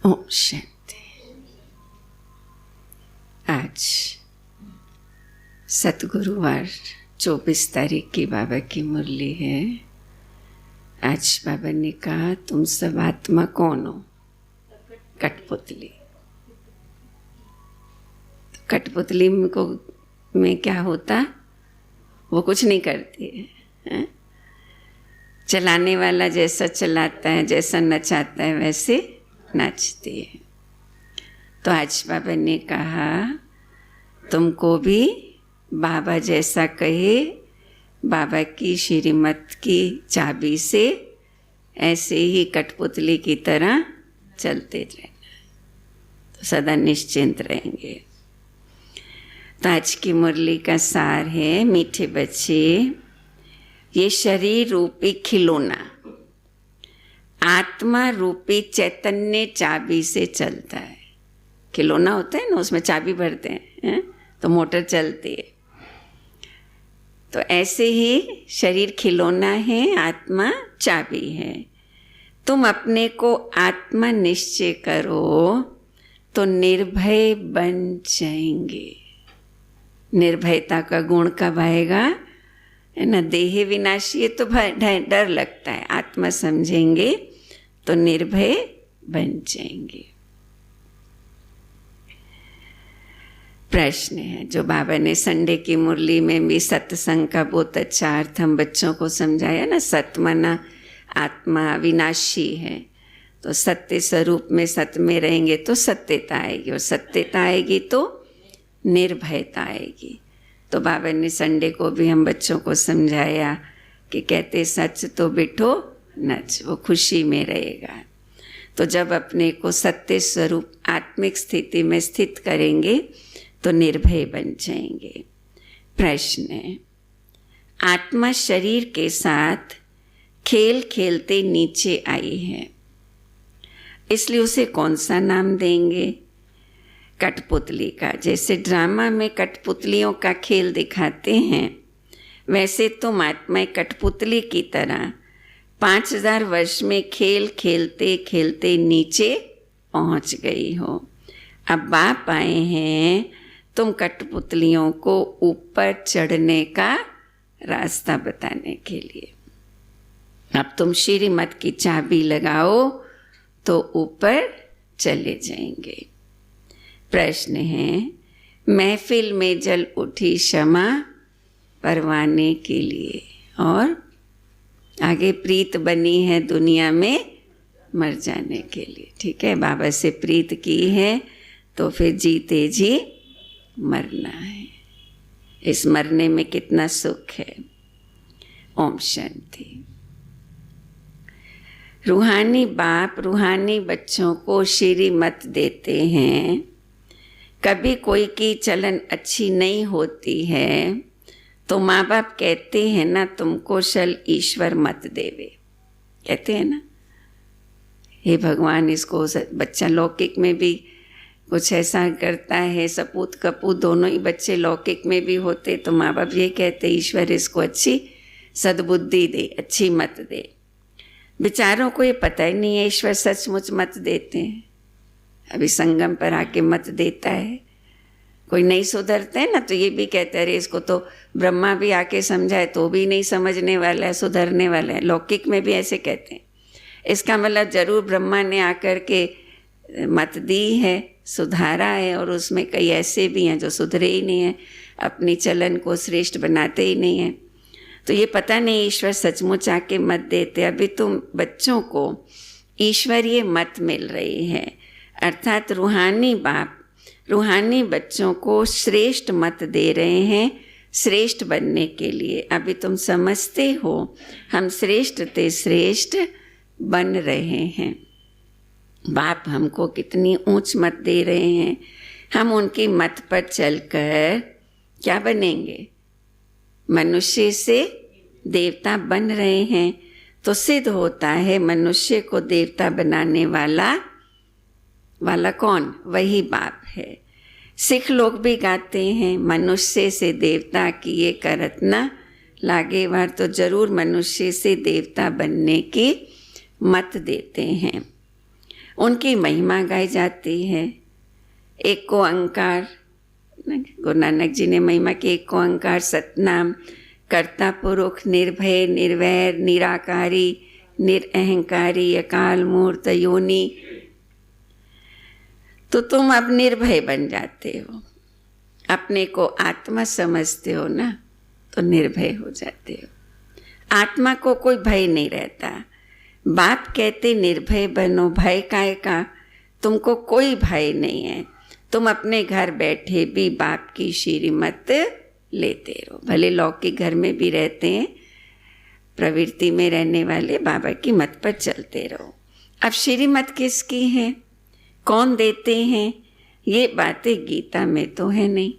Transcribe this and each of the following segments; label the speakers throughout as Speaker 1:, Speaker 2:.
Speaker 1: ओम शांति। आज सतगुरुवार 24 तारीख की बाबा की मुरली है। आज बाबा ने कहा तुम सब आत्मा कौन हो? कठपुतली। तो कठपुतली में क्या होता? वो कुछ नहीं करती है। चलाने वाला जैसा चलाता है, जैसा नचाता है वैसे नाचती है। तो आज बाबा ने कहा तुमको भी बाबा जैसा कहे, बाबा की श्रीमत की चाबी से ऐसे ही कठपुतली की तरह चलते रहना, तो सदा निश्चिंत रहेंगे। तो आज की मुरली का सार है, मीठे बच्चे, ये शरीर रूपी खिलौना आत्मा रूपी चैतन्य चाबी से चलता है। खिलौना होता है ना, उसमें चाबी भरते हैं तो मोटर चलती है। तो ऐसे ही शरीर खिलौना है, आत्मा चाबी है। तुम अपने को आत्मा निश्चय करो तो निर्भय बन जाएंगे। निर्भयता का गुण कब आएगा? है ना, देह विनाशी है तो डर लगता है, आत्मा समझेंगे तो निर्भय बन जाएंगे। प्रश्न है जो बाबा ने संडे की मुरली में भी सत्संग का बहुत अच्छा अर्थ हम बच्चों को समझाया ना। सत्य माना आत्मा विनाशी है, तो सत्य स्वरूप में सत्य में रहेंगे तो सत्यता आएगी, और सत्यता आएगी तो निर्भयता आएगी। तो बाबा ने संडे को भी हम बच्चों को समझाया कि कहते सच तो बिठो नच, वो खुशी में रहेगा। तो जब अपने को सत्य स्वरूप आत्मिक स्थिति में स्थित करेंगे तो निर्भय बन जाएंगे। प्रश्न है, आत्मा शरीर के साथ खेल खेलते नीचे आई है, इसलिए उसे कौन सा नाम देंगे? कठपुतली का। जैसे ड्रामा में कठपुतलियों का खेल दिखाते हैं, वैसे तुम आत्मा कठपुतली की तरह 5000 वर्ष में खेल खेलते खेलते नीचे पहुंच गई हो। अब बाप आए हैं तुम कठपुतलियों को ऊपर चढ़ने का रास्ता बताने के लिए। अब तुम श्रीमत की चाबी लगाओ तो ऊपर चले जाएंगे। प्रश्न है, महफिल में जल उठी क्षमा परवाने के लिए, और आगे प्रीत बनी है दुनिया में मर जाने के लिए। ठीक है, बाबा से प्रीत की है तो फिर जीते जी मरना है। इस मरने में कितना सुख है। ओम शांति। रूहानी बाप रूहानी बच्चों को श्रीमत देते हैं। कभी कोई की चलन अच्छी नहीं होती है तो माँ बाप कहते हैं ना, तुमको शल ईश्वर मत देवे, कहते हैं ना, हे भगवान इसको। बच्चा लौकिक में भी कुछ ऐसा करता है, सपूत कपूत दोनों ही बच्चे लौकिक में भी होते, तो माँ बाप ये कहते ईश्वर इसको अच्छी सद्बुद्धि दे, अच्छी मत दे। बेचारों को ये पता ही नहीं है ईश्वर सचमुच मत देते हैं। अभी संगम पर आके मत देता है, कोई नहीं सुधरते हैं ना, तो ये भी कहते हैं अरे इसको तो ब्रह्मा भी आके समझाए तो भी नहीं समझने वाला है, सुधरने वाला है। लौकिक में भी ऐसे कहते हैं। इसका मतलब जरूर ब्रह्मा ने आकर के मत दी है, सुधारा है, और उसमें कई ऐसे भी हैं जो सुधरे ही नहीं हैं, अपनी चलन को श्रेष्ठ बनाते ही नहीं हैं। तो ये पता नहीं ईश्वर सचमुच आके मत देते। अभी तुम बच्चों को ईश्वरीय मत मिल रही है, अर्थात रूहानी बाप रूहानी बच्चों को श्रेष्ठ मत दे रहे हैं श्रेष्ठ बनने के लिए। अभी तुम समझते हो हम श्रेष्ठ ते श्रेष्ठ बन रहे हैं। बाप हमको कितनी ऊंच मत दे रहे हैं। हम उनकी मत पर चलकर क्या बनेंगे? मनुष्य से देवता बन रहे हैं। तो सिद्ध होता है मनुष्य को देवता बनाने वाला कौन? वही बाप है। सिख लोग भी गाते हैं, मनुष्य से देवता किए करत न लागे वार। तो जरूर मनुष्य से देवता बनने की मत देते हैं। उनकी महिमा गाई जाती है। एक ओंकार, गुरु नानक जी ने महिमा की, एक ओंकार सतनाम, कर्ता पुरुष, निर्भय, निर्वैर, निराकारी, निरअहंकारी, अकाल मूर्त योनि। तो तुम अब निर्भय बन जाते हो, अपने को आत्मा समझते हो ना, तो निर्भय हो जाते हो। आत्मा को कोई भय नहीं रहता। बाप कहते निर्भय बनो, भय काय का, तुमको कोई भय नहीं है। तुम अपने घर बैठे भी बाप की श्रीमत लेते रहो। भले लौकिक घर में भी रहते हैं, प्रवृत्ति में रहने वाले बाबा की मत पर चलते रहो। अब श्रीमत किसकी है, कौन देते हैं, ये बातें गीता में तो है नहीं।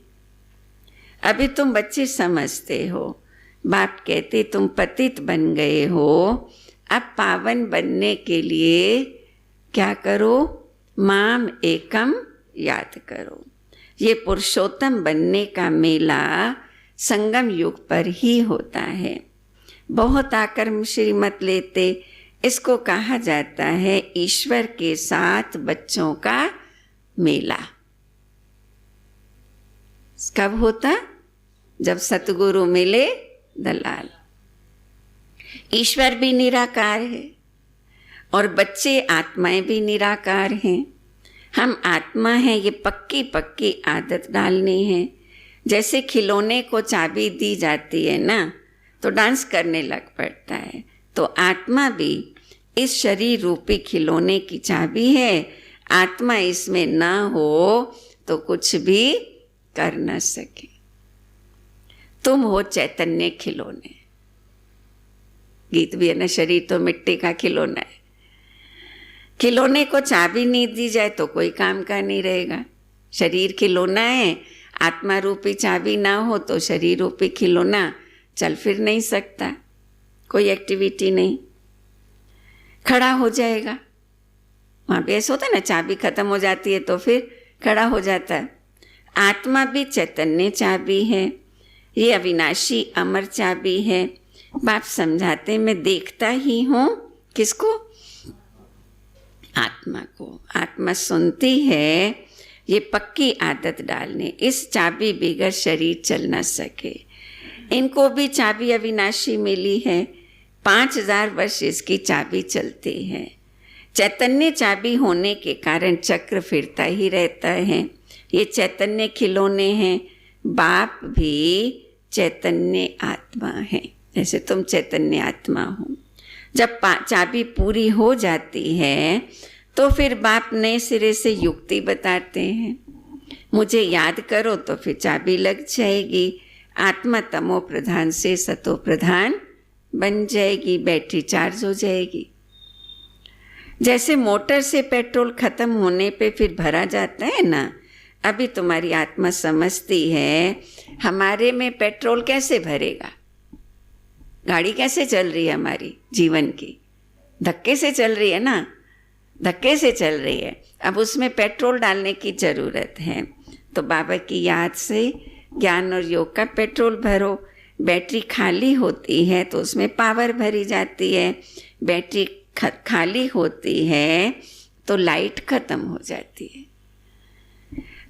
Speaker 1: अभी तुम बच्चे समझते हो। बाप कहते तुम पतित बन गए हो, अब पावन बनने के लिए क्या करो, माम एकम याद करो। ये पुरुषोत्तम बनने का मेला संगम युग पर ही होता है। बहुत आकर श्रीमत लेते, इसको कहा जाता है ईश्वर के साथ बच्चों का मेला। कब होता, जब सतगुरु मिले दलाल। ईश्वर भी निराकार है और बच्चे आत्माएं भी निराकार हैं। हम आत्मा हैं, ये पक्की पक्की आदत डालनी है। जैसे खिलौने को चाबी दी जाती है ना, तो डांस करने लग पड़ता है, तो आत्मा भी इस शरीर रूपी खिलौने की चाबी है। आत्मा इसमें ना हो तो कुछ भी कर न सके। तुम हो चैतन्य खिलौने। गीत भी है ना, शरीर तो मिट्टी का खिलौना है। खिलौने को चाबी नहीं दी जाए तो कोई काम का नहीं रहेगा। शरीर खिलौना है, आत्मा रूपी चाबी ना हो तो शरीर रूपी खिलौना चल फिर नहीं सकता, कोई एक्टिविटी नहीं, खड़ा हो जाएगा। वहाँ भी ऐसा होता है ना, चाबी खत्म हो जाती है तो फिर खड़ा हो जाता है। आत्मा भी चैतन्य चाबी है, ये अविनाशी अमर चाबी है। बाप समझाते मैं देखता ही हूँ किसको, आत्मा को। आत्मा सुनती है, ये पक्की आदत डालने, इस चाबी बिगर शरीर चल न सके। इनको भी चाबी अविनाशी मिली है, 5000 वर्ष इसकी चाबी चलती है। चैतन्य चाबी होने के कारण चक्र फिरता ही रहता है। ये चैतन्य खिलौने हैं। बाप भी चैतन्य आत्मा है, जैसे तुम चैतन्य आत्मा हो। जब चाबी पूरी हो जाती है तो फिर बाप नए सिरे से युक्ति बताते हैं। मुझे याद करो तो फिर चाबी लग जाएगी। आत्मा तमो प्रधान से सतो प्रधान बन जाएगी, बैटरी चार्ज हो जाएगी। जैसे मोटर से पेट्रोल खत्म होने पे फिर भरा जाता है ना, अभी तुम्हारी आत्मा समझती है हमारे में पेट्रोल कैसे भरेगा, गाड़ी कैसे चल रही है हमारी जीवन की, धक्के से चल रही है ना, धक्के से चल रही है। अब उसमें पेट्रोल डालने की ज़रूरत है। तो बाबा की याद से ज्ञान और योग का पेट्रोल भरो। बैटरी खाली होती है तो उसमें पावर भरी जाती है। बैटरी खाली होती है तो लाइट खत्म हो जाती है।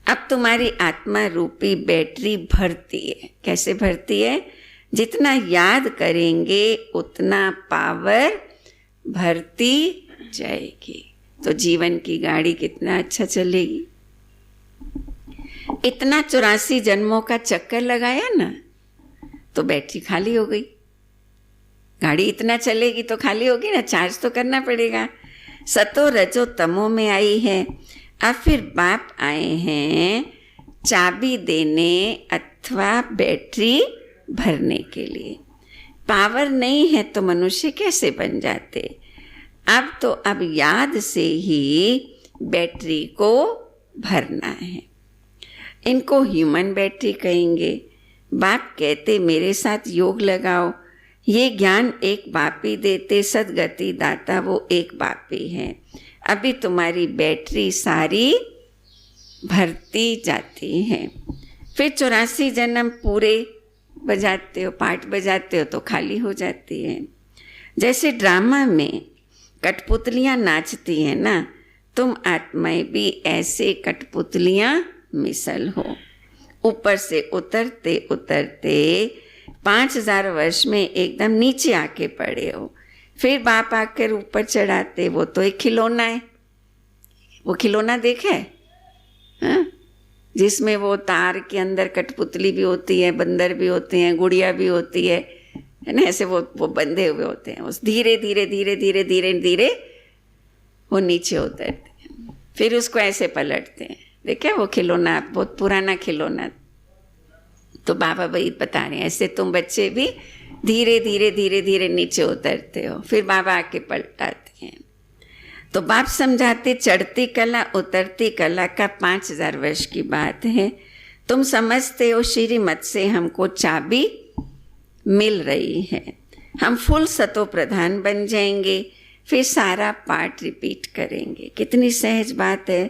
Speaker 1: अब तुम्हारी आत्मा रूपी बैटरी भरती है। कैसे भरती है? जितना याद करेंगे उतना पावर भरती जाएगी, तो जीवन की गाड़ी कितना अच्छा चलेगी। इतना 84 जन्मों का चक्कर लगाया ना, तो बैटरी खाली हो गई। गाड़ी इतना चलेगी तो खाली होगी ना, चार्ज तो करना पड़ेगा। सतो रजो तमो में आई है। अब फिर बाप आए हैं चाबी देने अथवा बैटरी भरने के लिए। पावर नहीं है तो मनुष्य कैसे बन जाते? अब याद से ही बैटरी को भरना है। इनको ह्यूमन बैटरी कहेंगे। बाप कहते मेरे साथ योग लगाओ। ये ज्ञान एक बाप ही देते, सदगति दाता वो एक बाप ही है। अभी तुम्हारी बैटरी सारी भरती जाती है। फिर 84 जन्म पूरे बजाते हो, पाठ बजाते हो तो खाली हो जाती है। जैसे ड्रामा में कठपुतलियाँ नाचती हैं ना, तुम आत्माएं भी ऐसे कठपुतलियां मिसल हो। ऊपर से उतरते उतरते 5000 वर्ष में एकदम नीचे आके पड़े हो। फिर बाप आकर ऊपर चढ़ाते, वो तो एक खिलौना है। वो खिलौना देखे हाँ, जिसमें वो तार के अंदर कठपुतली भी होती है, बंदर भी होते हैं, गुड़िया भी होती है ना, ऐसे वो बंधे हुए होते हैं। उस धीरे धीरे धीरे धीरे धीरे धीरे वो नीचे उतरते हैं, फिर उसको ऐसे पलटते हैं। देखे वो खिलौना, बहुत पुराना खिलौना। तो बाबा वही बता रहे हैं, ऐसे तुम बच्चे भी धीरे धीरे धीरे धीरे नीचे उतरते हो, फिर बाबा आके पलटाते हैं। तो बाप समझाते, चढ़ती कला उतरती कला का 5000 वर्ष की बात है। तुम समझते हो श्रीमत से हमको चाबी मिल रही है, हम फुल सतो प्रधान बन जाएंगे, फिर सारा पाठ रिपीट करेंगे। कितनी सहज बात है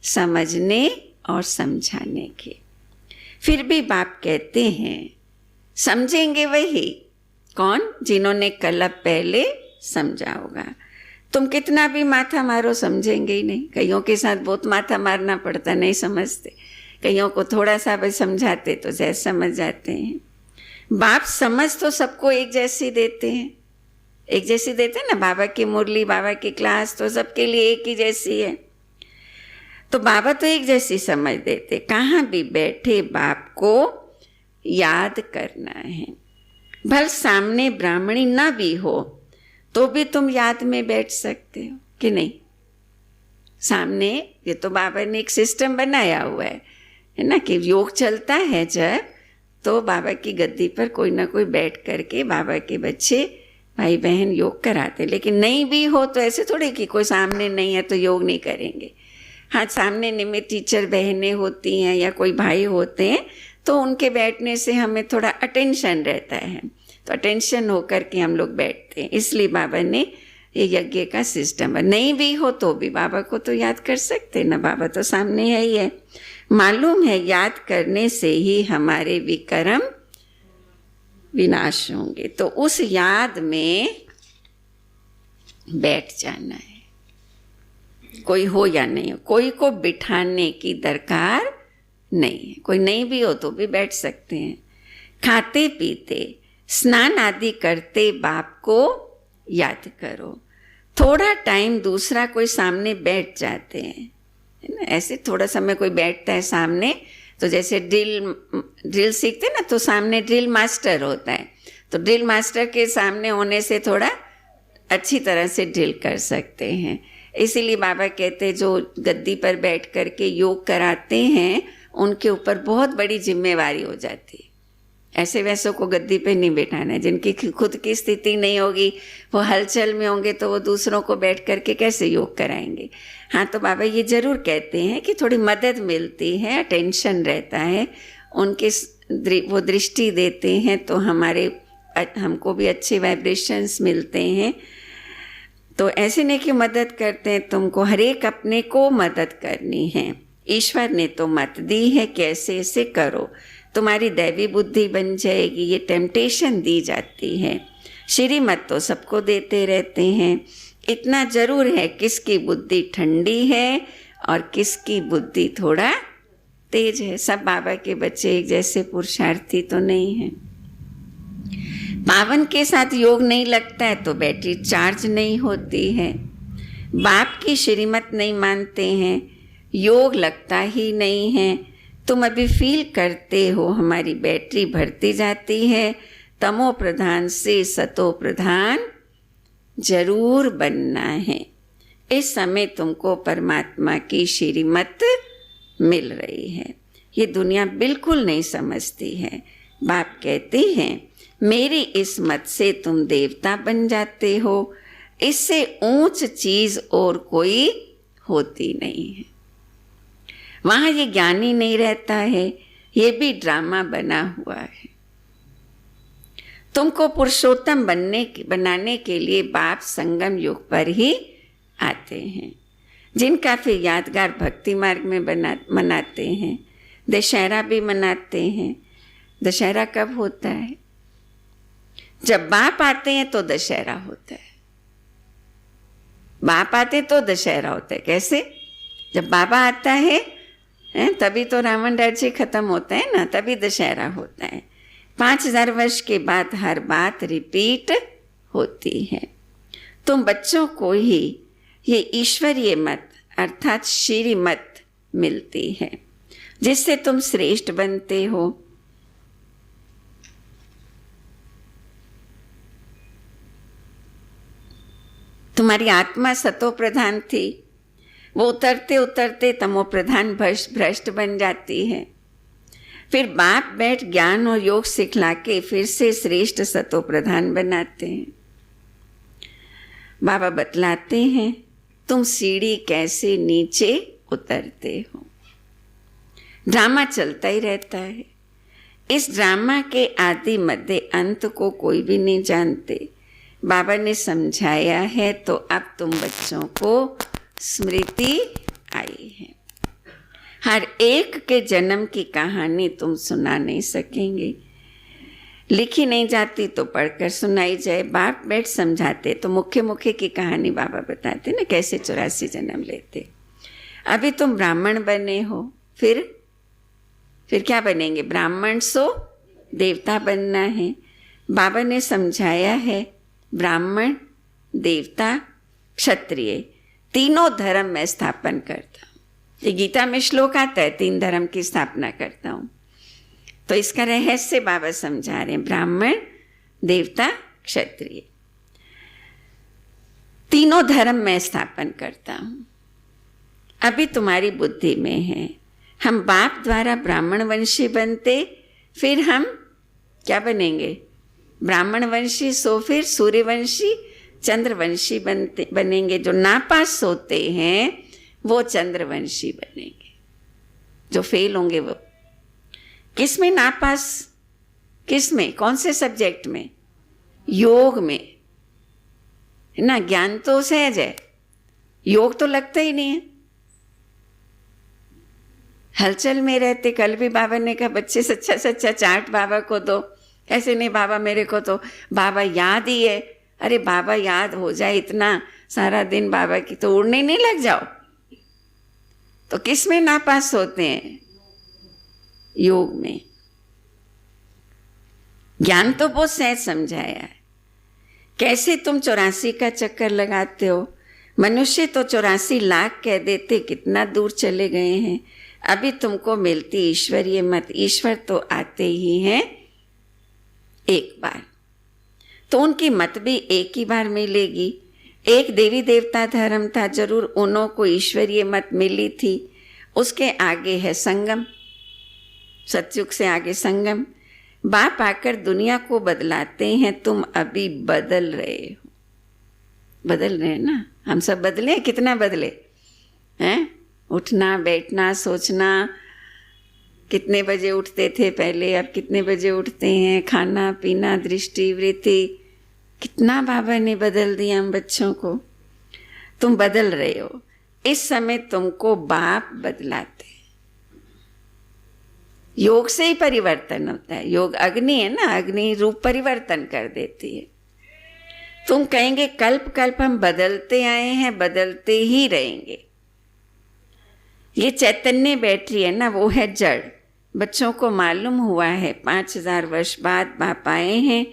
Speaker 1: समझने और समझाने की। फिर भी बाप कहते हैं समझेंगे वही कौन, जिन्होंने कल पहले समझा होगा। तुम कितना भी माथा मारो समझेंगे ही नहीं। कईयों के साथ बहुत माथा मारना पड़ता, नहीं समझते। कईयों को थोड़ा सा भी समझाते तो जैसे समझ जाते हैं। बाप समझ तो सबको एक जैसी देते हैं, एक जैसी देते हैं ना। बाबा की मुरली, बाबा की क्लास तो सबके लिए एक ही जैसी है। तो बाबा तो एक जैसी समझ देते। कहाँ भी बैठे बाप को याद करना है। भल सामने ब्राह्मणी ना भी हो तो भी तुम याद में बैठ सकते हो कि नहीं। सामने ये तो बाबा ने एक सिस्टम बनाया हुआ है ना, कि योग चलता है जब, तो बाबा की गद्दी पर कोई ना कोई बैठ करके बाबा के बच्चे भाई बहन योग कराते। लेकिन नहीं भी हो तो ऐसे थोड़े कि कोई सामने नहीं है तो योग नहीं करेंगे। हाँ, सामने निमित्त टीचर बहनें होती हैं या कोई भाई होते हैं तो उनके बैठने से हमें थोड़ा अटेंशन रहता है, तो अटेंशन होकर के हम लोग बैठते हैं। इसलिए बाबा ने ये यज्ञ का सिस्टम है। नहीं भी हो तो भी बाबा को तो याद कर सकते ना, बाबा तो सामने है ही है। मालूम है याद करने से ही हमारे विकर्म विनाश होंगे। तो उस याद में बैठ जाना है, कोई हो या नहीं हो। कोई को बिठाने की दरकार नहीं है। कोई नहीं भी हो तो भी बैठ सकते हैं। खाते पीते स्नान आदि करते बाप को याद करो। थोड़ा टाइम दूसरा कोई सामने बैठ जाते हैं, है ना। ऐसे थोड़ा समय कोई बैठता है सामने, तो जैसे ड्रिल सीखते ना, तो सामने ड्रिल मास्टर होता है, तो ड्रिल मास्टर के सामने होने से थोड़ा अच्छी तरह से ड्रिल कर सकते हैं। इसीलिए बाबा कहते हैं जो गद्दी पर बैठ करके योग कराते हैं उनके ऊपर बहुत बड़ी जिम्मेवारी हो जाती है। ऐसे वैसों को गद्दी पे नहीं बैठाना है। जिनकी खुद की स्थिति नहीं होगी, वो हलचल में होंगे, तो वो दूसरों को बैठ करके कैसे योग कराएंगे। हाँ, तो बाबा ये ज़रूर कहते हैं कि थोड़ी मदद मिलती है, अटेंशन रहता है, उनके वो दृष्टि देते हैं तो हमको भी अच्छे वाइब्रेशंस मिलते हैं। तो ऐसे नहीं कि मदद करते हैं, तुमको हर एक अपने को मदद करनी है। ईश्वर ने तो मत दी है, कैसे ऐसे करो, तुम्हारी दैवी बुद्धि बन जाएगी। ये टेम्पटेशन दी जाती है। श्रीमत तो सबको देते रहते हैं। इतना जरूर है किसकी बुद्धि ठंडी है और किसकी बुद्धि थोड़ा तेज है। सब बाबा के बच्चे एक जैसे पुरुषार्थी तो नहीं हैं। पावन के साथ योग नहीं लगता है तो बैटरी चार्ज नहीं होती है। बाप की श्रीमत नहीं मानते हैं, योग लगता ही नहीं है। तुम अभी फील करते हो हमारी बैटरी भरती जाती है। तमो प्रधान से सतो प्रधान जरूर बनना है। इस समय तुमको परमात्मा की श्रीमत मिल रही है। ये दुनिया बिल्कुल नहीं समझती है। बाप कहते हैं मेरी इस मत से तुम देवता बन जाते हो। इससे ऊंच चीज और कोई होती नहीं है। वहाँ ये ज्ञानी नहीं रहता है, ये भी ड्रामा बना हुआ है। तुमको पुरुषोत्तम बनाने के लिए बाप संगम युग पर ही आते हैं, जिनका फिर यादगार भक्ति मार्ग में मनाते हैं। दशहरा भी मनाते हैं। दशहरा कब होता है? जब बाप आते हैं तो दशहरा होता है। बाप आते तो दशहरा होता है। कैसे? जब बाबा आता है तभी तो रावण राज्य खत्म होता है ना, तभी दशहरा होता है। 5000 वर्ष के बाद हर बात रिपीट होती है। तुम बच्चों को ही ये ईश्वरीय मत अर्थात श्री मत मिलती है, जिससे तुम श्रेष्ठ बनते हो। तुम्हारी आत्मा सतो प्रधान थी, वो उतरते उतरते तमो प्रधान भ्रष्ट बन जाती है। फिर बाप बैठ ज्ञान और योग सिखला के फिर से श्रेष्ठ सतो प्रधान बनाते हैं। बाबा बतलाते हैं तुम सीढ़ी कैसे नीचे उतरते हो। ड्रामा चलता ही रहता है। इस ड्रामा के आदि मध्य अंत को कोई भी नहीं जानते। बाबा ने समझाया है तो अब तुम बच्चों को स्मृति आई है। हर एक के जन्म की कहानी तुम सुना नहीं सकेंगे, लिखी नहीं जाती तो पढ़कर सुनाई जाए। बाप बैठ समझाते तो मुख्य मुख्य की कहानी बाबा बताते ना, कैसे 84 जन्म लेते। अभी तुम ब्राह्मण बने हो, फिर क्या बनेंगे? ब्राह्मण सो देवता बनना है। बाबा ने समझाया है ब्राह्मण, देवता, क्षत्रिय तीनों धर्म में स्थापन करता हूँ। ये गीता में श्लोक आता है 3 धर्म की स्थापना करता हूँ। तो इसका रहस्य बाबा समझा रहे हैं। ब्राह्मण, देवता, क्षत्रिय तीनों धर्म में स्थापन करता हूँ। अभी तुम्हारी बुद्धि में है। हम बाप द्वारा ब्राह्मण वंशी बनते, फिर हम क्या बनेंगे? ब्राह्मण वंशी, सो फिर सूर्यवंशी, चंद्रवंशी बनेंगे। जो नापास होते हैं वो चंद्रवंशी बनेंगे। जो फेल होंगे वो किस में नापास? किस में? कौन से सब्जेक्ट में? योग में, है ना। ज्ञान तो सहज है, योग तो लगता ही नहीं है। हलचल में रहते। कल भी बाबा ने कहा बच्चे सच्चा सच्चा चाट बाबा को दो। ऐसे नहीं बाबा मेरे को तो बाबा याद ही है। अरे बाबा याद हो जाए इतना सारा दिन बाबा की तो उड़ने नहीं लग जाओ। तो किस में नापास होते हैं? योग में। ज्ञान तो बहुत सहज समझाया है। कैसे तुम 84 का चक्कर लगाते हो। मनुष्य तो 84 लाख कह देते, कितना दूर चले गए हैं। अभी तुमको मिलती ईश्वरीय मत। ईश्वर तो आते ही हैं एक बार, तो उनकी मत भी एक ही बार मिलेगी। एक देवी देवता धर्म था, जरूर उन्हों को ईश्वरीय मत मिली थी। उसके आगे है संगम, सतयुग से आगे संगम। बाप आकर दुनिया को बदलाते हैं। तुम अभी बदल रहे हो। बदल रहे हैं ना। हम सब बदले, कितना बदले हैं? उठना, बैठना, सोचना। कितने बजे उठते थे पहले, अब कितने बजे उठते हैं। खाना पीना, दृष्टि, वृत्ति, कितना बाबा ने बदल दिया हम बच्चों को। तुम बदल रहे हो। इस समय तुमको बाप बदलाते। योग से ही परिवर्तन होता है। योग अग्नि है ना, अग्नि रूप परिवर्तन कर देती है। तुम कहेंगे कल्प कल्प हम बदलते आए हैं, बदलते ही रहेंगे। ये चैतन्य बैटरी है ना, वो है जड़। बच्चों को मालूम हुआ है 5000 वर्ष बाद बाप आए हैं।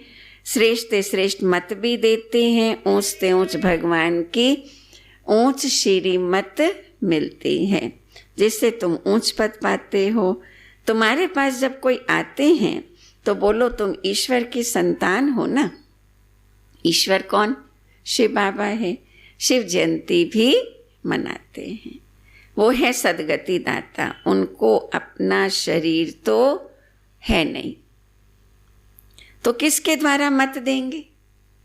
Speaker 1: श्रेष्ठ श्रेष्ठ मत भी देते हैं। ऊंच से ऊंच भगवान की ऊंच श्री मत मिलती है, जिससे तुम ऊंच पद पाते हो। तुम्हारे पास जब कोई आते हैं तो बोलो तुम ईश्वर की संतान हो ना। ईश्वर कौन? शिव बाबा है। शिव जयंती भी मनाते हैं। वो है सदगति दाता। उनको अपना शरीर तो है नहीं, तो किसके द्वारा मत देंगे?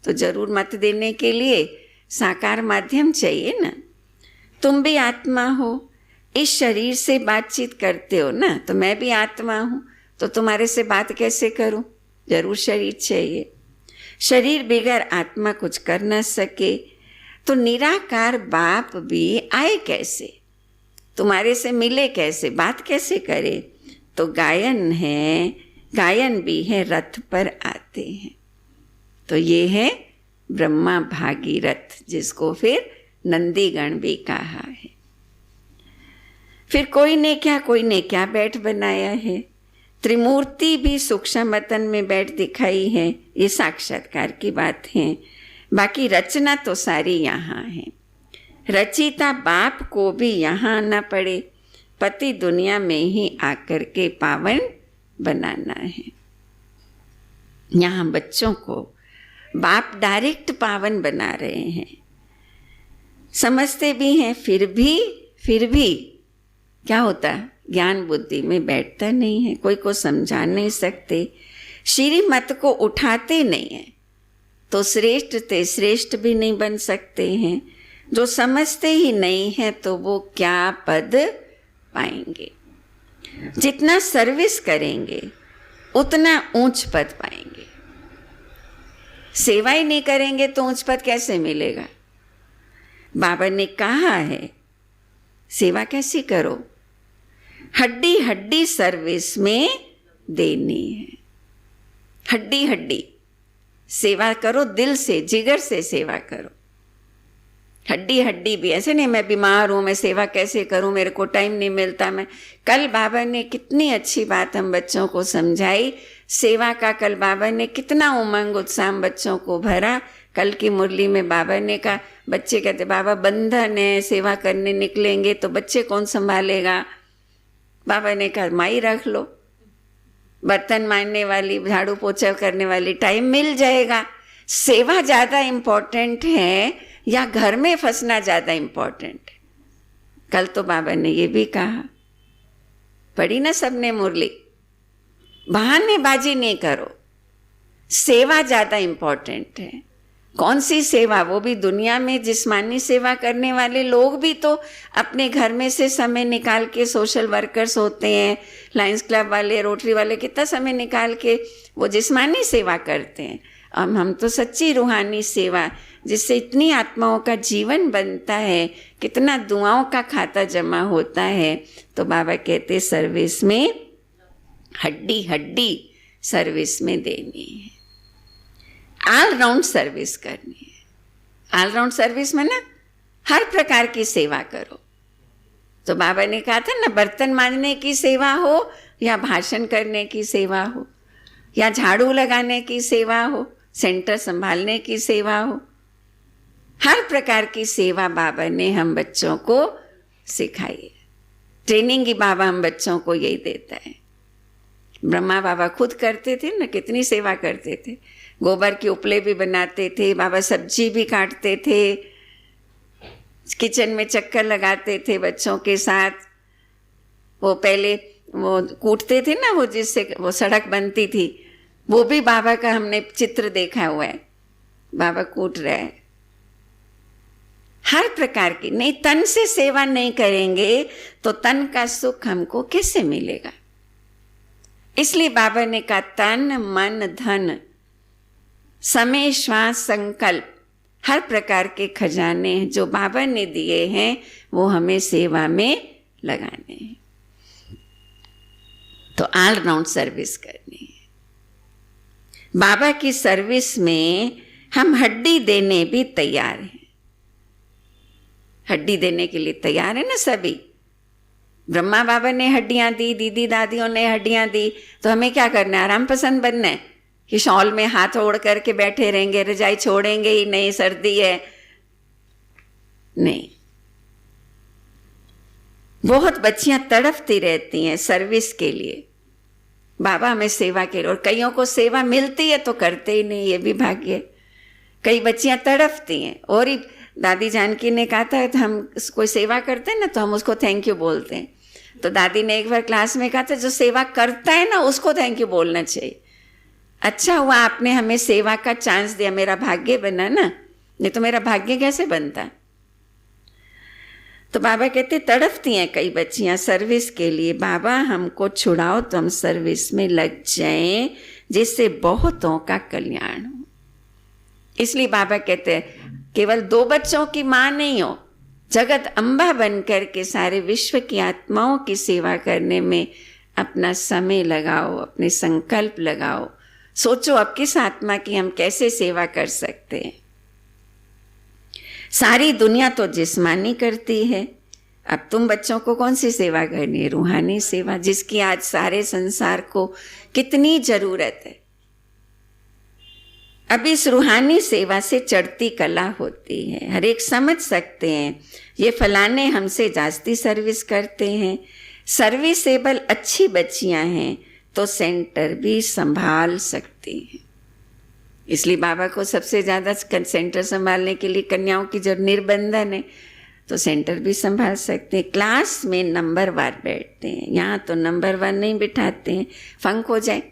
Speaker 1: तो जरूर मत देने के लिए साकार माध्यम चाहिए ना। तुम भी आत्मा हो, इस शरीर से बातचीत करते हो ना। तो मैं भी आत्मा हूँ, तो तुम्हारे से बात कैसे करूँ? जरूर शरीर चाहिए। शरीर बिगर आत्मा कुछ कर न सके। तो निराकार बाप भी आए कैसे? तुम्हारे से मिले कैसे? बात कैसे करे? तो गायन है, गायन भी है, रथ पर आते हैं। तो ये है ब्रह्मा भागीरथ, जिसको फिर नंदीगण भी कहा है। फिर कोई ने क्या बैठ बनाया है। त्रिमूर्ति भी सूक्ष्मतन में बैठ दिखाई है, ये साक्षात्कार की बात है। बाकी रचना तो सारी यहाँ है। रचिता बाप को भी यहाँ आना पड़े, पति दुनिया में ही आकर के पावन बनाना है। यहाँ बच्चों को बाप डायरेक्ट पावन बना रहे हैं, समझते भी हैं, फिर भी क्या होता है, ज्ञान बुद्धि में बैठता नहीं है, कोई को समझा नहीं सकते, श्रीमत को उठाते नहीं हैं, तो श्रेष्ठ ते श्रेष्ठ भी नहीं बन सकते हैं। जो समझते ही नहीं हैं तो वो क्या पद पाएंगे। जितना सर्विस करेंगे उतना ऊंच पद पाएंगे। सेवा ही नहीं करेंगे तो ऊंच पद कैसे मिलेगा। बाबा ने कहा है सेवा कैसी करो, हड्डी हड्डी सर्विस में देनी है। हड्डी हड्डी सेवा करो, दिल से जिगर से सेवा करो। हड्डी हड्डी भी ऐसे नहीं मैं बीमार हूँ, मैं सेवा कैसे करूँ, मेरे को टाइम नहीं मिलता। मैं कल बाबा ने कितनी अच्छी बात हम बच्चों को समझाई सेवा का। कल बाबा ने कितना उमंग उत्साह बच्चों को भरा। कल की मुरली में बाबा ने कहा, बच्चे कहते बाबा बंधन है, सेवा करने निकलेंगे तो बच्चे कौन संभालेगा। बाबा ने कहा माई रख लो, बर्तन मारने वाली, झाड़ू पोछा करने वाली टाइम मिल जाएगा। सेवा ज़्यादा इम्पोर्टेंट है या घर में फंसना ज़्यादा इम्पोर्टेंट है। कल तो बाबा ने ये भी कहा, पढ़ी ना सबने मुरली, बहानेबाजी नहीं करो, सेवा ज़्यादा इम्पोर्टेंट है। कौन सी सेवा, वो भी दुनिया में जिस्मानी सेवा करने वाले लोग भी तो अपने घर में से समय निकाल के, सोशल वर्कर्स होते हैं, लायंस क्लब वाले, रोटरी वाले, कितना समय निकाल के वो जिस्मानी सेवा करते हैं। हम तो सच्ची रूहानी सेवा जिससे इतनी आत्माओं का जीवन बनता है, कितना दुआओं का खाता जमा होता है। तो बाबा कहते सर्विस में हड्डी हड्डी सर्विस में देनी है, ऑल राउंड सर्विस करनी है। ऑल राउंड सर्विस में ना हर प्रकार की सेवा करो। तो बाबा ने कहा था ना, बर्तन मांजने की सेवा हो या भाषण करने की सेवा हो या झाड़ू लगाने की सेवा हो, सेंटर संभालने की सेवा हो, हर प्रकार की सेवा बाबा ने हम बच्चों को सिखाई है। ट्रेनिंग ही बाबा हम बच्चों को यही देता है। ब्रह्मा बाबा खुद करते थे ना, कितनी सेवा करते थे। गोबर की उपले भी बनाते थे, बाबा सब्जी भी काटते थे, किचन में चक्कर लगाते थे बच्चों के साथ। वो पहले वो कूटते थे ना, वो जिससे वो सड़क बनती थी, वो भी बाबा का हमने चित्र देखा हुआ है। बाबा कूट रहे हैं। हर प्रकार की, नहीं तन से सेवा नहीं करेंगे तो तन का सुख हमको कैसे मिलेगा। इसलिए बाबा ने कहा तन मन धन समय श्वास संकल्प, हर प्रकार के खजाने जो बाबा ने दिए हैं वो हमें सेवा में लगाने हैं। तो ऑल राउंड सर्विस करनी है। बाबा की सर्विस में हम हड्डी देने भी तैयार हैं। हड्डी देने के लिए तैयार है ना सभी। ब्रह्मा बाबा ने हड्डियां दी, दीदी दादियों ने हड्डियां दी, तो हमें क्या करना है, आराम पसंद बनना है कि शॉल में हाथ ओढ़ करके बैठे रहेंगे, रजाई छोड़ेंगे ही नहीं, सर्दी है नहीं। बहुत बच्चियां तड़पती रहती हैं सर्विस के लिए, बाबा हमें सेवा के लिए, और कईयों को सेवा मिलती है तो करते ही नहीं, ये भी भाग्य। कई बच्चियां तड़पती हैं। और ही दादी जानकी ने कहा था तो हम कोई सेवा करते हैं ना तो हम उसको थैंक यू बोलते हैं। तो दादी ने एक बार क्लास में कहा था जो सेवा करता है ना उसको थैंक यू बोलना चाहिए। अच्छा हुआ आपने हमें सेवा का चांस दिया, मेरा भाग्य बना ना, नहीं तो मेरा भाग्य कैसे बनता। तो बाबा कहते तड़पती हैं कई बच्चियां सर्विस के लिए, बाबा हमको छुड़ाओ तो हम सर्विस में लग जाएं जिससे बहुतों का कल्याण हो। इसलिए बाबा कहते हैं केवल 2 बच्चों की माँ नहीं हो, जगत अम्बा बनकर के सारे विश्व की आत्माओं की सेवा करने में अपना समय लगाओ, अपने संकल्प लगाओ। सोचो अब किस आत्मा की हम कैसे सेवा कर सकते हैं। सारी दुनिया तो जिस्मानी करती है, अब तुम बच्चों को कौन सी सेवा करनी है? रूहानी सेवा, जिसकी आज सारे संसार को कितनी जरूरत है। अब इस रूहानी सेवा से चढ़ती कला होती है। हर एक समझ सकते हैं ये फलाने हमसे जास्ती सर्विस करते हैं, सर्विसेबल अच्छी बच्चियां हैं तो सेंटर भी संभाल सकती हैं। इसलिए बाबा को सबसे ज़्यादा सेंटर संभालने के लिए कन्याओं की जो निर्बंधन है, तो सेंटर भी संभाल सकते हैं। क्लास में नंबर वार बैठते हैं, यहाँ तो नंबर वार नहीं बिठाते हैं, फंक हो जाए।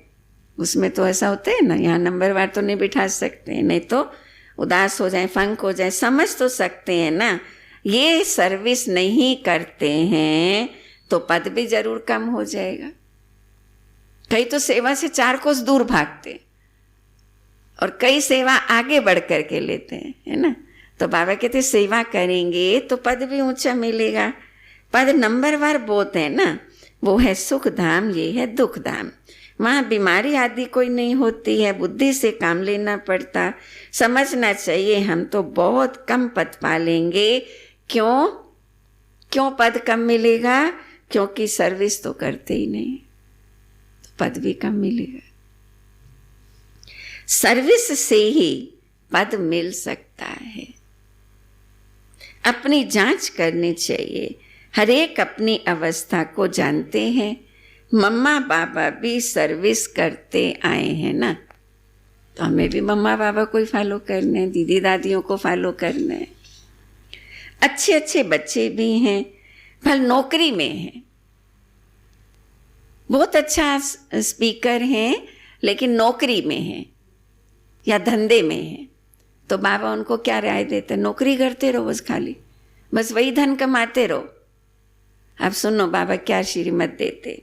Speaker 1: उसमें तो ऐसा होता है ना, यहाँ नंबर वार तो नहीं बिठा सकते हैं, नहीं तो उदास हो जाए, फंक हो जाए। समझ तो सकते हैं ना, ये सर्विस नहीं करते हैं तो पद भी जरूर कम हो जाएगा। कई तो सेवा से 4 कोस दूर भागते और कई सेवा आगे बढ़ कर के लेते हैं, है ना। तो बाबा कहते सेवा करेंगे तो पद भी ऊंचा मिलेगा। पद नंबरवार बहुत है ना, वो है सुख धाम, ये है दुख धाम। वहाँ बीमारी आदि कोई नहीं होती है, बुद्धि से काम लेना पड़ता। समझना चाहिए हम तो बहुत कम पद पालेंगे। क्यों पद कम मिलेगा? क्योंकि सर्विस तो करते ही नहीं, तो पद भी कम मिलेगा। सर्विस से ही पद मिल सकता है। अपनी जांच करनी चाहिए। हर एक अपनी अवस्था को जानते हैं। मम्मा पापा भी सर्विस करते आए हैं ना, तो हमें भी मम्मा पापा को ही फॉलो करना है, दीदी दादियों को फॉलो करना है। अच्छे अच्छे बच्चे भी हैं, भल नौकरी में हैं, बहुत अच्छा स्पीकर हैं, लेकिन नौकरी में हैं या धंधे में हैं, तो बाबा उनको क्या राय देते? नौकरी करते रहो बस, खाली बस वही धन कमाते रहो। अब सुनो बाबा क्या श्रीमत देते।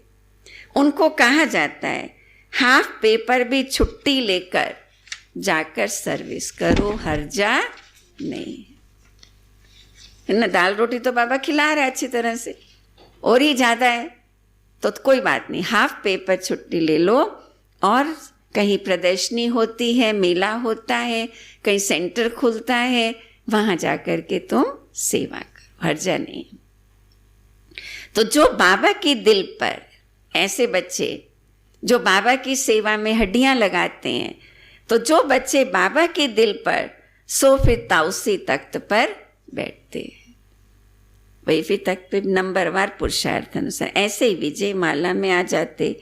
Speaker 1: उनको कहा जाता है हाफ पेपर भी छुट्टी लेकर जाकर सर्विस करो, हर्जा नहीं है ना। दाल रोटी तो बाबा खिला रहे अच्छी तरह से, और ही ज़्यादा है तो कोई बात नहीं, हाफ पेपर छुट्टी ले लो। और कहीं प्रदर्शनी होती है, मेला होता है, कहीं सेंटर खुलता है, वहाँ जा कर के तुम सेवा करो, हर्जा नहीं। तो जो बाबा के दिल पर, ऐसे बच्चे जो बाबा की सेवा में हड्डियां लगाते हैं, तो जो बच्चे बाबा के दिल पर सोफे ताउसी तख्त पर बैठते हैं, वही फिर तख्त पे नंबरवार पुरुषार्थ अनुसार ऐसे ही विजय माला में आ जाते।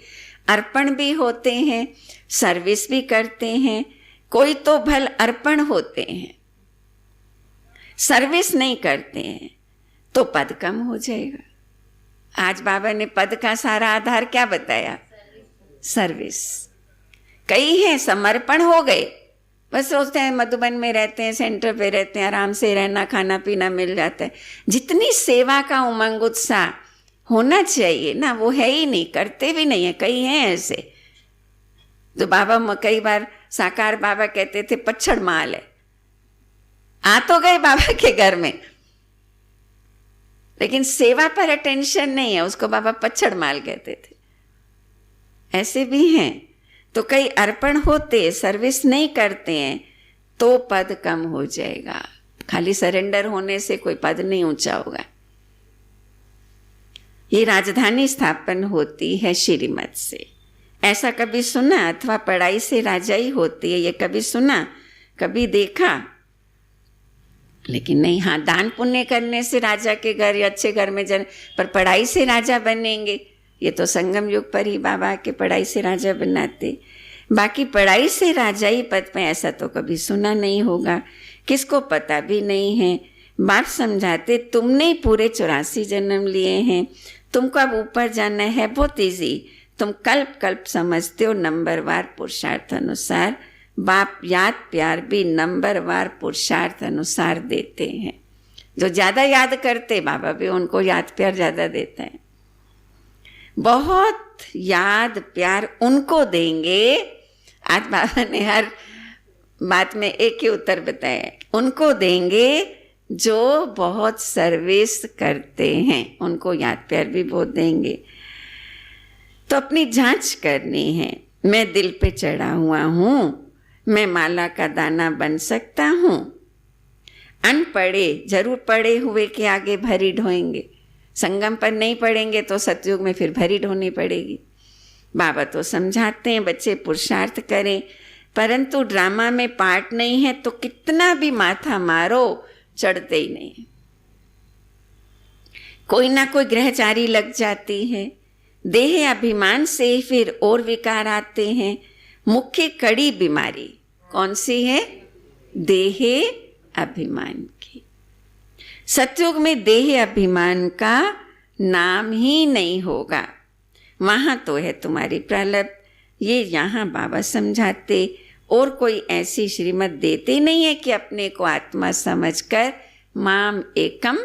Speaker 1: अर्पण भी होते हैं, सर्विस भी करते हैं। कोई तो भल अर्पण होते हैं, सर्विस नहीं करते हैं, तो पद कम हो जाएगा। आज बाबा ने पद का सारा आधार क्या बताया? सर्विस। कई हैं समर्पण हो गए, बस सोचते हैं मधुबन में रहते हैं, सेंटर पे रहते हैं, आराम से रहना खाना पीना मिल जाता है। जितनी सेवा का उमंग उत्साह होना चाहिए ना, वो है ही नहीं, करते भी नहीं है। कई हैं ऐसे जो बाबा, कई बार साकार बाबा कहते थे पच्छड़ माल है, आ तो गए बाबा के घर में, लेकिन सेवा पर अटेंशन नहीं है, उसको बाबा पच्छड़ माल कहते थे। ऐसे भी हैं। तो कई अर्पण होते, सर्विस नहीं करते हैं, तो पद कम हो जाएगा। खाली सरेंडर होने से कोई पद नहीं ऊंचा होगा। ये राजधानी स्थापन होती है श्रीमत से, ऐसा कभी सुना? अथवा पढ़ाई से राजाई होती है, ये कभी सुना, कभी देखा? लेकिन नहीं। हाँ, दान पुण्य करने से राजा के घर या अच्छे घर में जन, पर पढ़ाई से राजा बनेंगे, ये तो संगम युग पर ही बाबा के पढ़ाई से राजा बनाते। बाकी पढ़ाई से राजाई पद में ऐसा तो कभी सुना नहीं होगा, किसको पता भी नहीं है। बाप समझाते तुमने पूरे 84 जन्म लिए हैं, तुमको अब ऊपर जाना है, बहुत ईजी। तुम कल्प कल्प समझते हो नंबरवार पुरुषार्थ अनुसार। बाप याद प्यार भी नंबरवार पुरुषार्थ अनुसार देते हैं। जो ज़्यादा याद करते बाबा भी उनको याद प्यार ज़्यादा देते हैं। बहुत याद प्यार उनको देंगे। आज बाबा ने हर बात में एक ही उत्तर बताया, उनको देंगे जो बहुत सर्विस करते हैं, उनको याद प्यार भी बहुत देंगे। तो अपनी जांच करनी है। मैं दिल पे चढ़ा हुआ हूँ, मैं माला का दाना बन सकता हूँ। अनपढ़े जरूर पढ़े हुए के आगे भरी ढोएंगे, संगम पर नहीं पढ़ेंगे तो सतयुग में फिर भरी ढोनी पड़ेगी। बाबा तो समझाते हैं बच्चे पुरुषार्थ करें, परंतु ड्रामा में पार्ट नहीं है तो कितना भी माथा मारो चढ़ते ही नहीं। कोई ना कोई ग्रहचारी लग जाती है, देह अभिमान से फिर और विकार आते हैं। मुख्य कड़ी बीमारी कौन सी है? देह अभिमान की। सतयुग में देह अभिमान का नाम ही नहीं होगा, वहां तो है तुम्हारी प्रारब्ध। ये यहाँ बाबा समझाते, और कोई ऐसी श्रीमत देते नहीं है कि अपने को आत्मा समझकर माम एकम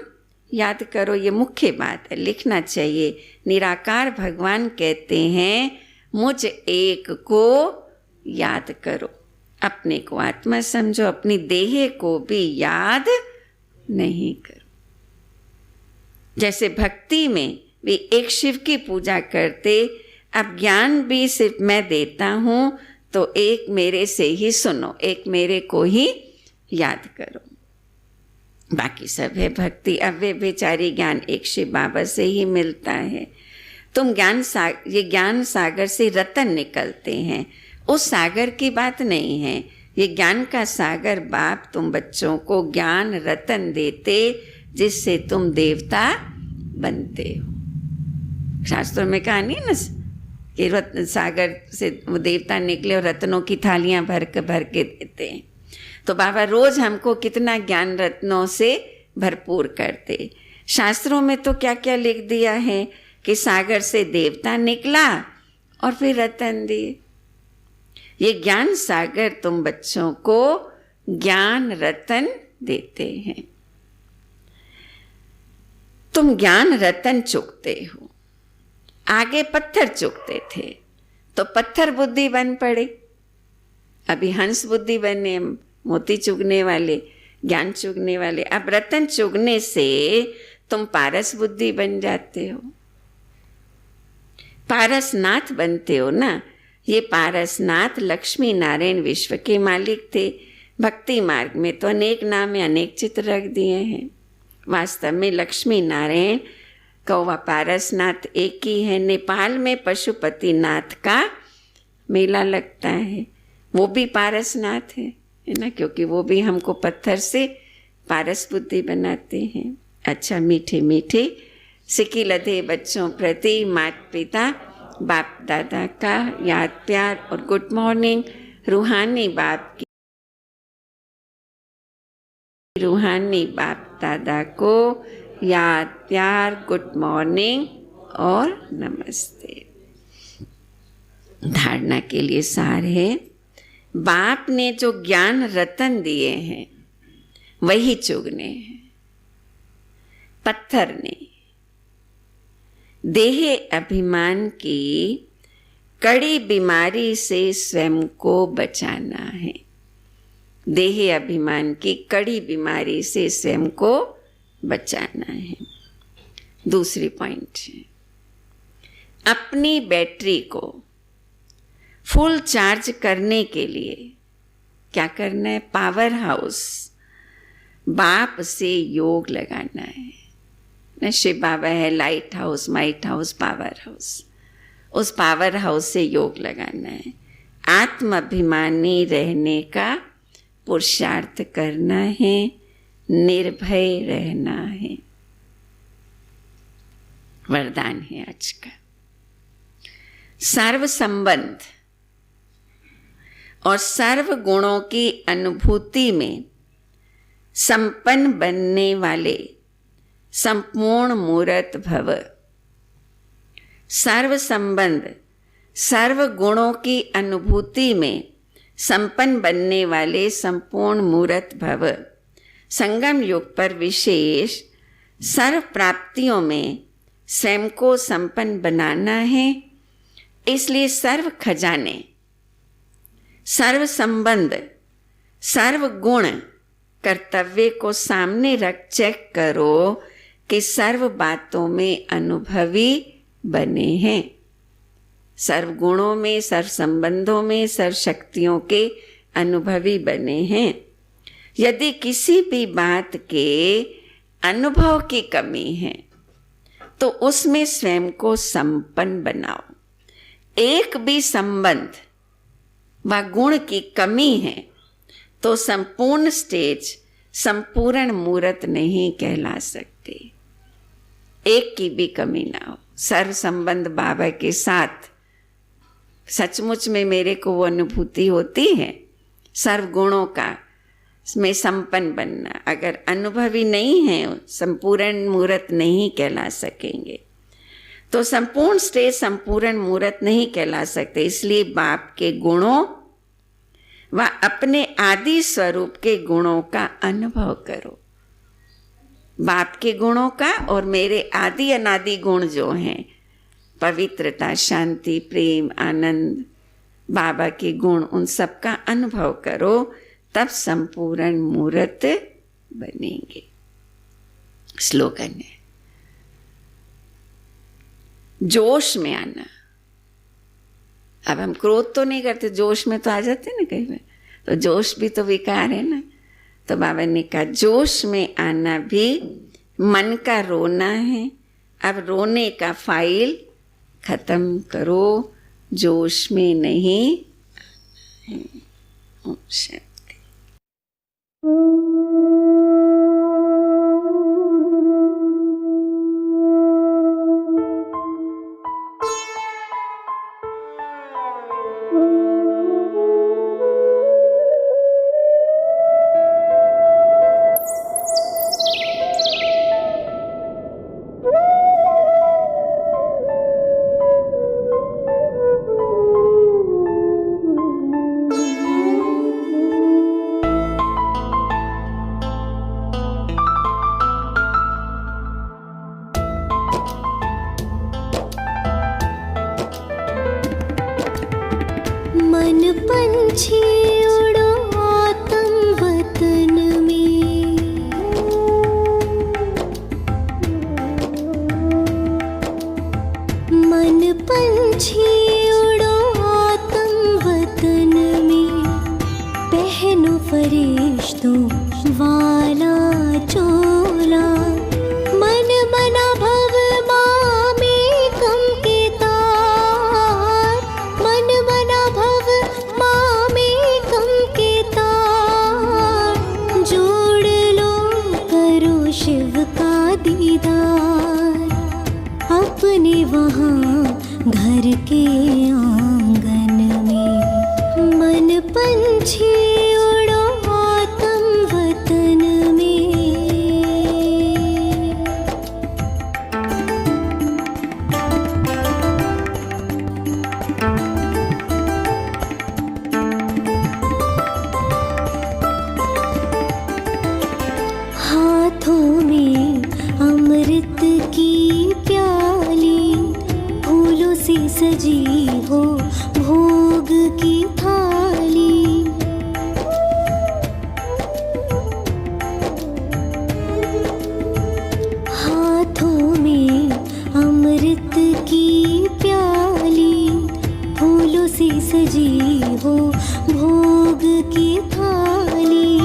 Speaker 1: याद करो। ये मुख्य बात है, लिखना चाहिए। निराकार भगवान कहते हैं मुझ एक को याद करो। अपने को आत्मा समझो, अपनी देह को भी याद नहीं करो। जैसे भक्ति में वे एक शिव की पूजा करते, अब ज्ञान भी सिर्फ मैं देता हूँ तो एक मेरे से ही सुनो, एक मेरे को ही याद करो। बाकी सब है भक्ति। अब वे बेचारी ज्ञान एक शिव बाबा से ही मिलता है। तुम ये ज्ञान सागर से रतन निकलते हैं, उस सागर की बात नहीं है। ये ज्ञान का सागर बाप तुम बच्चों को ज्ञान रतन देते, जिससे तुम देवता बनते हो। शास्त्रों में कहा नहीं ना कि रत्न सागर से वो देवता निकले और रत्नों की थालियां भर के देते हैं। तो बाबा रोज हमको कितना ज्ञान रत्नों से भरपूर करते। शास्त्रों में तो क्या क्या लिख दिया है कि सागर से देवता निकला और फिर रतन दिए। ये ज्ञान सागर तुम बच्चों को ज्ञान रतन देते हैं। तुम ज्ञान रतन चुकते हो। आगे पत्थर चुकते थे तो पत्थर बुद्धि बन पड़े, अभी हंस बुद्धि बने, मोती चुगने वाले, ज्ञान चुगने वाले। अब रतन चुगने से तुम पारस बुद्धि बन जाते हो, पारसनाथ बनते हो ना। ये पारसनाथ लक्ष्मी नारायण विश्व के मालिक थे। भक्ति मार्ग में तो अनेक नाम में अनेक चित्र रख दिए हैं। वास्तव में लक्ष्मी नारायण कौवा पारसनाथ एक ही है। नेपाल में पशुपति नाथ का मेला लगता है, वो भी पारसनाथ है ना, क्योंकि वो भी हमको पत्थर से पारस बुद्धि बनाते हैं। अच्छा, मीठे मीठे सिक्की लदे बच्चों प्रति माता पिता बाप दादा का याद प्यार और गुड मॉर्निंग। रूहानी बाप की, रूहानी बाप दादा को याद प्यार, गुड मॉर्निंग और नमस्ते। धारणा के लिए सार है, बाप ने जो ज्ञान रतन दिए हैं वही चुगने हैं। पत्थर ने देह अभिमान की कड़ी बीमारी से स्वयं को बचाना है। देह अभिमान की कड़ी बीमारी से स्वयं को बचाना है। दूसरी पॉइंट है, अपनी बैटरी को फुल चार्ज करने के लिए क्या करना है? पावर हाउस बाप से योग लगाना है ना। शिव बाबा है light house, might house, power house. उस पावर हाउस से योग लगाना है। आत्माभिमानी रहने का पुरुषार्थ करना है, निर्भय रहना है। वरदान है आज का। सर्व संबंध और सर्व गुणों की अनुभूति में संपन्न बनने वाले संपूर्ण मूर्त भव। सर्व संबंध सर्व गुणों की अनुभूति में संपन्न बनने वाले संपूर्ण मूर्त भव। संगम युग पर विशेष सर्व प्राप्तियों में स्वयं को संपन्न बनाना है। इसलिए सर्व खजाने, सर्व संबंध, सर्व गुण कर्तव्य को सामने रख चेक करो कि सर्व बातों में अनुभवी बने हैं। सर्व गुणों में, सर्व संबंधों में, सर्व शक्तियों के अनुभवी बने हैं। यदि किसी भी बात के अनुभव की कमी है तो उसमें स्वयं को संपन्न बनाओ। एक भी संबंध व गुण की कमी है तो संपूर्ण स्टेज संपूर्ण मूर्त नहीं कहला सकते। एक की भी कमी ना हो। सर्व संबंध बाबा के साथ सचमुच में मेरे को वो अनुभूति होती है सर्व गुणों का में संपन्न बनना। अगर अनुभवी नहीं है संपूर्ण मूर्त नहीं कहला सकेंगे। तो संपूर्ण स्टेज संपूर्ण मूर्त नहीं कहला सकते। इसलिए बाप के गुणों व अपने आदि स्वरूप के गुणों का अनुभव करो। बाप के गुणों का और मेरे आदि अनादि गुण जो हैं, पवित्रता, शांति, प्रेम, आनंद, बाबा के गुण, उन सब का अनुभव करो, तब संपूर्ण मूर्त बनेंगे। स्लोगन है जोश में आना। अब हम क्रोध तो नहीं करते, जोश में तो आ जाते ना कई बार, तो जोश भी तो विकार है ना। तो बाबा ने कहा जोश में आना भी मन का रोना है। अब रोने का फाइल खत्म करो, जोश में नहीं। ओम शांति।
Speaker 2: पंछी उड़ो आत्म वतन में, मन पंछी उड़ो आत्म वतन में, पहनो फरिश्तों वाला चोला, मन मना भव मामे कम के तार, मन मना भव मामे कम के तार, जोड़ लो करो शिव का दीदार, अपने वहाँ घर के आंगन में, मन पंछी उड़ो आत्म वतन में। हाथों में अमृत की प्याली, फूलों से सजी हो भोग की थाली, हाथों में अमृत की प्याली, फूलों से सजी हो भोग की थाली,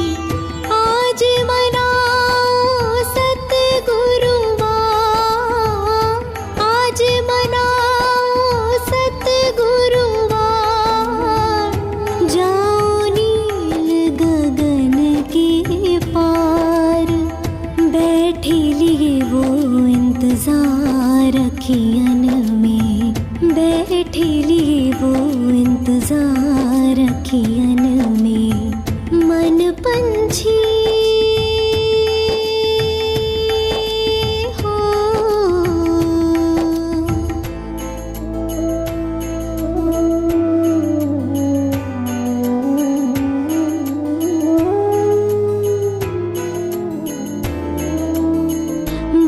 Speaker 2: आज मनाओ सतगुरुवार, आज मनाओ सतगुरुवार, जाओ नील गगन के पार, बैठे लिए वो इंतजार अखियन में, बैठे लिए वो इंतजार अखियन में, मन पंछी हो।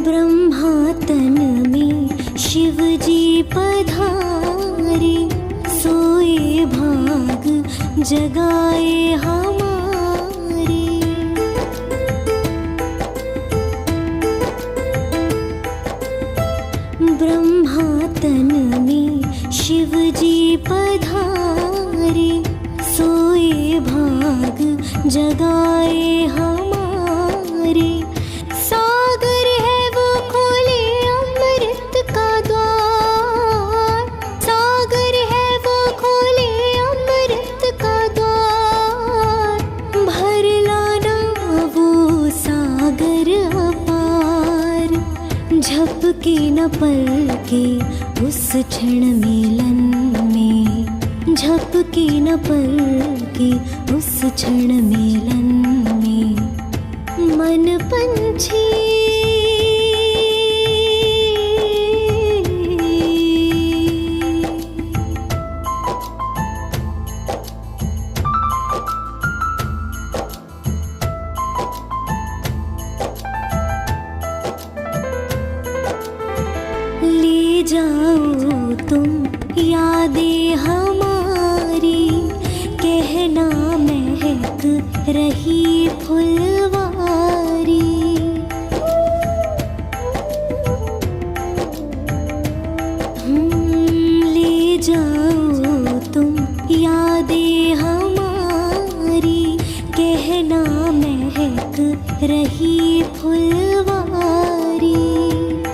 Speaker 2: ब्रह्मा तन में शिव जी पधारे, सोए भाग जगाए हमारे, ब्रह्मा तन में शिव जी पधारे, सोए भाग जगाए हमारे। सागर है वो खोले अमृत का द्वार, सागर है वो खोले अमृत का द्वार। भर लाना वो सागर अपार, झपके न पलके उस क्षण मिलन में, झपके न पलके उस क्षण मिलन में। मन पंछी ले जाओ तुम यादें हमारी, कहना महक रही फुलवारी। ले जाओ तुम यादें हमारी, कहना महक रही फुलवारी।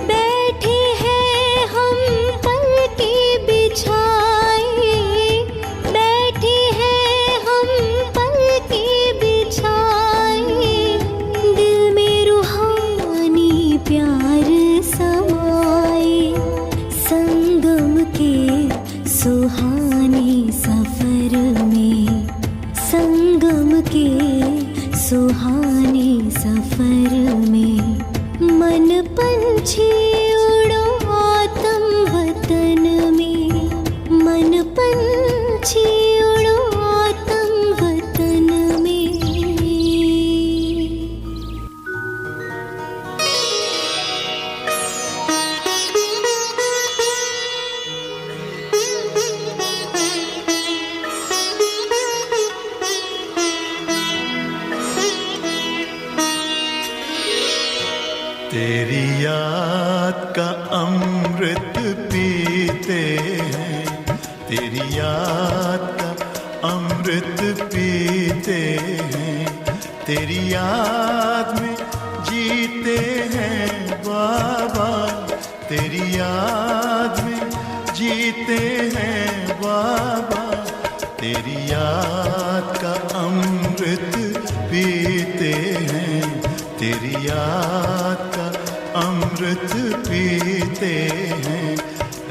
Speaker 2: बैठे हैं हम पलके बिछाए, बैठे हैं हम पलके बिछाए। दिल में रूहानी प्यार समाए, संगम के सुहाने सफर में, संगम के सुहाने सफर में। मन पंछी उड़ो आत्म वतन में, मन पंछी उड़ो आत्म वतन में।
Speaker 3: तेरी याद का अमृत पीते हैं, तेरी याद का अमृत पीते हैं। तेरी याद में जीते हैं बाबा, तेरी याद में जीते हैं बाबा। तेरी याद का अमृत पीते हैं, तेरी याद का अमृत पीते हैं।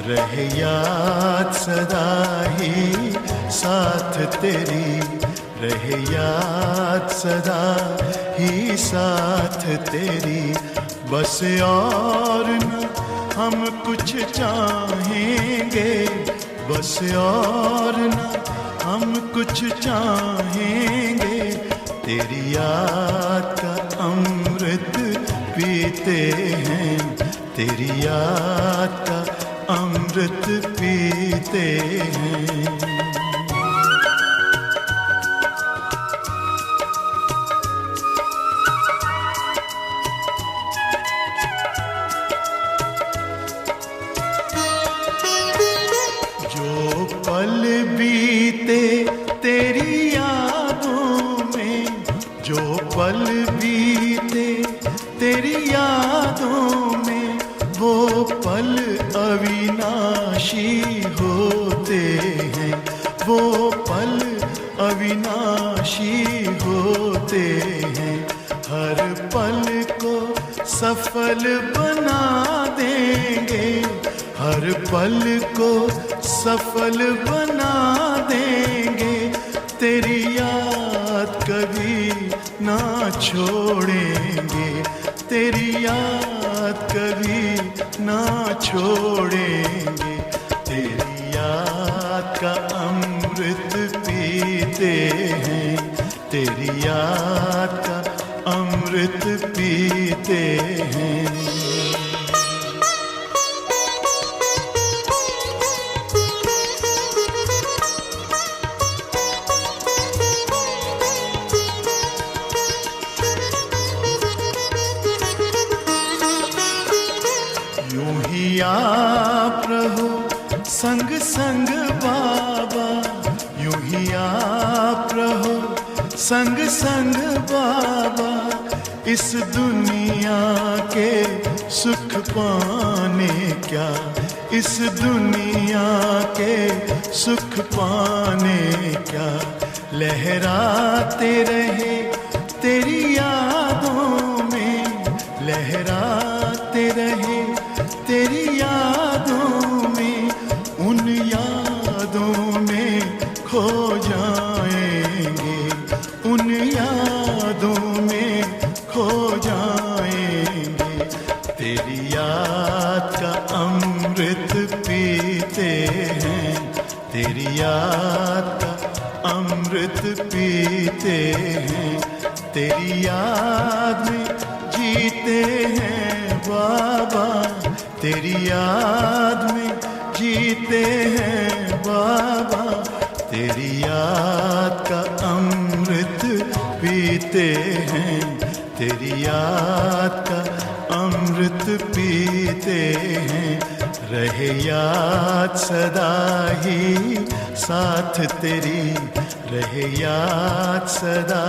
Speaker 3: रहे याद सदा ही साथ तेरी, रहे याद सदा ही साथ तेरी। बस और न हम कुछ चाहेंगे, बस और न हम कुछ चाहेंगे। तेरी याद का अमृत पीते हैं, तेरी याद का अमृत पीते हैं। जो पल बीते तेरी यादों में, जो पल बीते तेरी यादों में, वो पल अविनाशी होते हैं, वो पल अविनाशी होते हैं। हर पल को सफल बना देंगे, हर पल को सफल बना देंगे। तेरी याद कभी ना छोड़ेंगे, तेरी याद कभी ना छोड़ेंगे। तेरी याद का अमृत पीते हैं, तेरी याद का अमृत पीते हैं। यूं ही आप रहो संग संग बाबा, यूं ही आप संग संग बाबा इस दुनिया के सुख पाने क्या, इस दुनिया के सुख पाने क्या, लहराते रहे तेरी यादों में, लहराते रहे तेरी यादों में, उन यादों में खो जाएंगे, उन यादों में खो जाएंगे। तेरी याद का अमृत पीते हैं, तेरी याद का अमृत पीते हैं, तेरी याद में जीते हैं बाबा, तेरी याद में जीते हैं बाबा, तेरी याद का अमृत पीते हैं, तेरी याद का अमृत पीते हैं। रहे याद सदा ही साथ तेरी, रहे याद सदा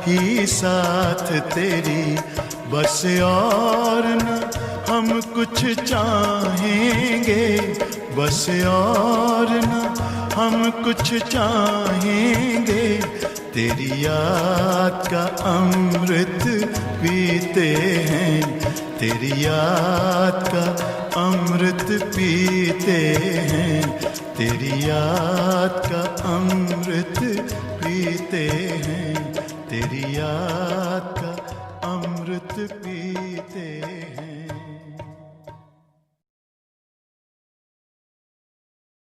Speaker 3: ही साथ तेरी, बस और न हम कुछ चाहेंगे, बस और न हम कुछ चाहेंगे, तेरी याद का अमृत पीते हैं, तेरी याद का अमृत पीते हैं, तेरी याद का अमृत